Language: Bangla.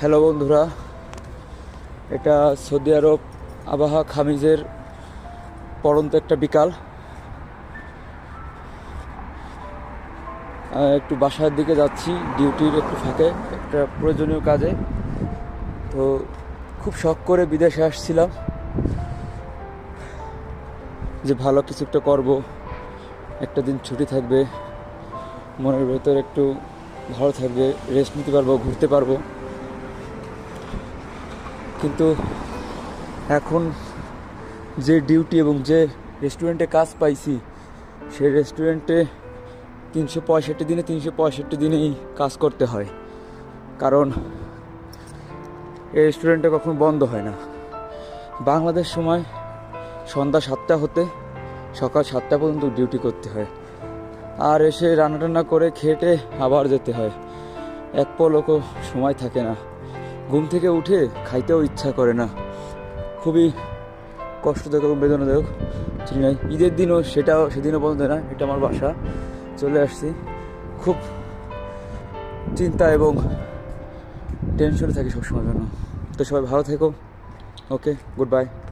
হ্যালো বন্ধুরা, এটা সৌদি আরব আবাহা খামিজের পড়ন্ত একটা বিকাল। একটু বাসার দিকে যাচ্ছি ডিউটির একটু ফাঁকে একটা প্রয়োজনীয় কাজে। তো খুব শখ করে বিদেশে আসছিলাম যে ভালো কিছু একটা করবো, একটা দিন ছুটি থাকবে, মনের ভেতর একটু ভালো থাকবে, রেস্ট নিতে পারবো, ঘুরতে পারবো। কিন্তু এখন যে ডিউটি এবং যে রেস্টুরেন্টে কাজ পাইছি, সেই রেস্টুরেন্টে 365 দিনেই কাজ করতে হয়, কারণ এই রেস্টুরেন্টটা কখনো বন্ধ হয় না। বাংলাদেশ সময় সন্ধ্যা 7টা হতে সকাল 7টা পর্যন্ত ডিউটি করতে হয়, আর এসে রান্না করে খেটে আবার যেতে হয়। এক পলকও সময় থাকে না, ঘুম থেকে উঠে খাইতেও ইচ্ছা করে না। খুবই কষ্টদায়ক এবং বেদনাদায়ক। ঠিক নয়, ঈদের দিনও সেদিনও বন্ধ না। এটা আমার বাসা, চলে আসছি। খুব চিন্তা এবং টেনশনে থাকি সবসময়ের জন্য। তো সবাই ভালো থেকো। ওকে, গুড বাই।